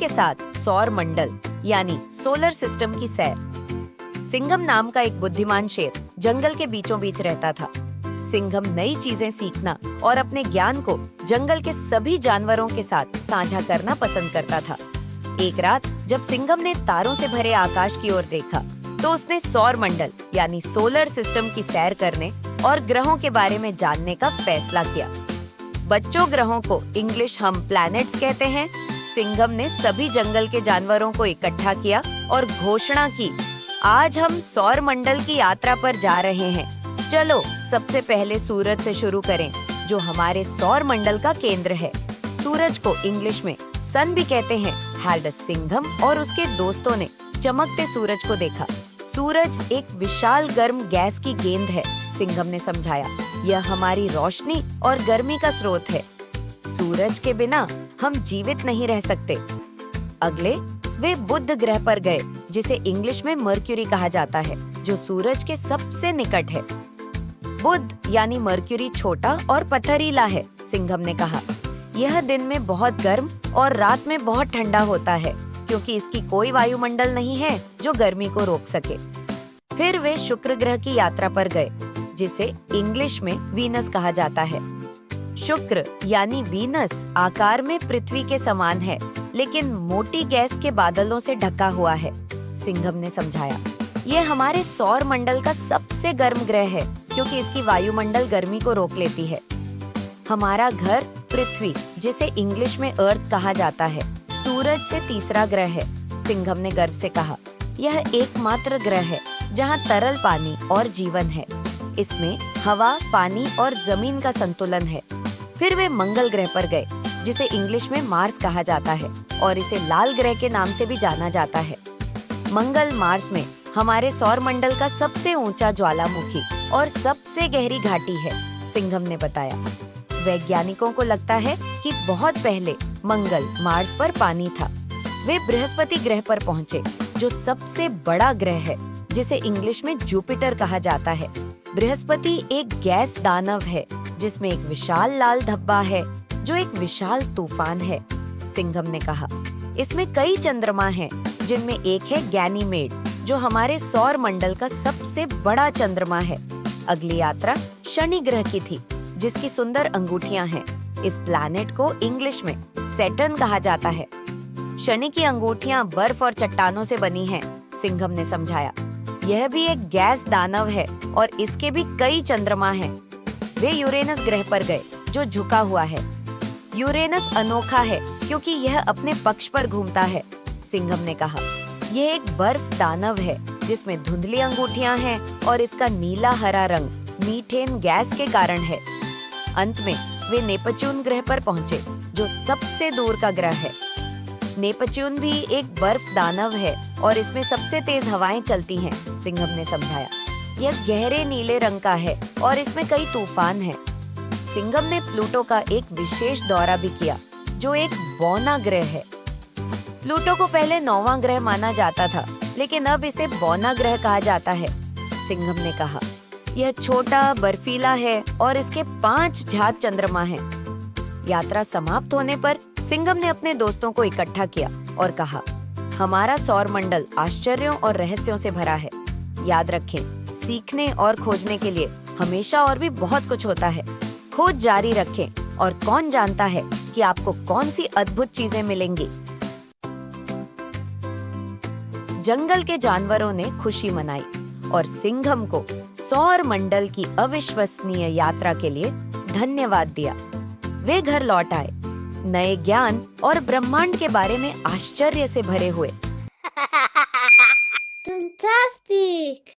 के साथ सौर मंडल यानी सोलर सिस्टम की सैर। सिंघम नाम का एक बुद्धिमान शेर जंगल के बीचों बीच रहता था। सिंघम नई चीजें सीखना और अपने ज्ञान को जंगल के सभी जानवरों के साथ साझा करना पसंद करता था। एक रात जब सिंघम ने तारों से भरे आकाश की ओर देखा तो उसने सौर मंडल यानी सोलर सिस्टम की सैर करने और ग्रहों के बारे में जानने का फैसला किया। बच्चों, ग्रहों को इंग्लिश हम प्लैनेट्स कहते हैं। सिंघम ने सभी जंगल के जानवरों को इकट्ठा किया और घोषणा की, आज हम सौर मंडल की यात्रा पर जा रहे हैं। चलो सबसे पहले सूरज से शुरू करें, जो हमारे सौर मंडल का केंद्र है। सूरज को इंग्लिश में सन भी कहते हैं। हार्डस सिंघम और उसके दोस्तों ने चमकते सूरज को देखा। सूरज एक विशाल गर्म गैस की गेंद है, सिंघम ने समझाया। यह हमारी रोशनी और गर्मी का स्रोत है। सूरज के बिना हम जीवित नहीं रह सकते। अगले वे बुध ग्रह पर गए, जिसे इंग्लिश में मर्क्यूरी कहा जाता है, जो सूरज के सबसे निकट है। बुध यानी मर्क्यूरी छोटा और पथरीला है, सिंघम ने कहा। यह दिन में बहुत गर्म और रात में बहुत ठंडा होता है, क्योंकि इसकी कोई वायुमंडल नहीं है जो गर्मी को रोक सके। फिर वे शुक्र ग्रह की यात्रा पर गए, जिसे इंग्लिश में वीनस कहा जाता है। शुक्र यानी वीनस आकार में पृथ्वी के समान है, लेकिन मोटी गैस के बादलों से ढका हुआ है, सिंघम ने समझाया। यह हमारे सौर मंडल का सबसे गर्म ग्रह है, क्योंकि इसकी वायुमंडल गर्मी को रोक लेती है। हमारा घर पृथ्वी, जिसे इंग्लिश में अर्थ कहा जाता है, सूरज से तीसरा ग्रह है, सिंघम ने गर्व से कहा। यह एकमात्र ग्रह है जहाँ तरल पानी और जीवन है। इसमें हवा, पानी और जमीन का संतुलन है। फिर वे मंगल ग्रह पर गए, जिसे इंग्लिश में मार्स कहा जाता है और इसे लाल ग्रह के नाम से भी जाना जाता है। मंगल मार्स में हमारे सौर मंडल का सबसे ऊंचा ज्वालामुखी और सबसे गहरी घाटी है, सिंघम ने बताया। वैज्ञानिकों को लगता है कि बहुत पहले मंगल मार्स पर पानी था। वे बृहस्पति ग्रह पर पहुँचे, जो सबसे बड़ा ग्रह है, जिसे इंग्लिश में जुपिटर कहा जाता है। बृहस्पति एक गैस दानव है, जिसमें एक विशाल लाल धब्बा है, जो एक विशाल तूफान है, सिंघम ने कहा। इसमें कई चंद्रमा हैं, जिनमें एक है गैनीमेड, जो हमारे सौर मंडल का सबसे बड़ा चंद्रमा है। अगली यात्रा शनि ग्रह की थी, जिसकी सुंदर अंगूठियां हैं। इस प्लैनेट को इंग्लिश में सैटर्न कहा जाता है। शनि की अंगूठियां बर्फ और चट्टानों से बनी हैं, सिंघम ने समझाया। यह भी एक गैस दानव है और इसके भी कई चंद्रमा हैं। वे यूरेनस ग्रह पर गए, जो झुका हुआ है। यूरेनस अनोखा है, क्योंकि यह अपने पक्ष पर घूमता है, सिंघम ने कहा। यह एक बर्फ दानव है, जिसमें धुंधली अंगूठियां हैं और इसका नीला हरा रंग मीथेन गैस के कारण है। अंत में वे नेपच्यून ग्रह पर पहुंचे, जो सबसे दूर का ग्रह है। नेपच्यून भी एक बर्फ दानव है और इसमें सबसे तेज हवाएं चलती हैं, सिंघम ने समझाया। यह गहरे नीले रंग का है और इसमें कई तूफान हैं। सिंघम ने प्लूटो का एक विशेष दौरा भी किया, जो एक बौना ग्रह है। प्लूटो को पहले 9वां ग्रह माना जाता था, लेकिन अब इसे बौना ग्रह कहा जाता है, सिंघम ने कहा। यह छोटा, बर्फीला है और इसके 5 झात चंद्रमा हैं। यात्रा समाप्त होने पर सिंघम ने अपने दोस्तों को इकट्ठा किया और कहा, हमारा सौर मंडल आश्चर्यों और रहस्यों से भरा है। याद रखें, सीखने और खोजने के लिए हमेशा और भी बहुत कुछ होता है। खोज जारी रखें और कौन जानता है कि आपको कौन सी अद्भुत चीजें मिलेंगी। जंगल के जानवरों ने खुशी मनाई और सिंघम को सौर मंडल की अविश्वसनीय यात्रा के लिए धन्यवाद दिया। वे घर लौट आए, नए ज्ञान और ब्रह्मांड के बारे में आश्चर्य से भरे हुए। Fantastic!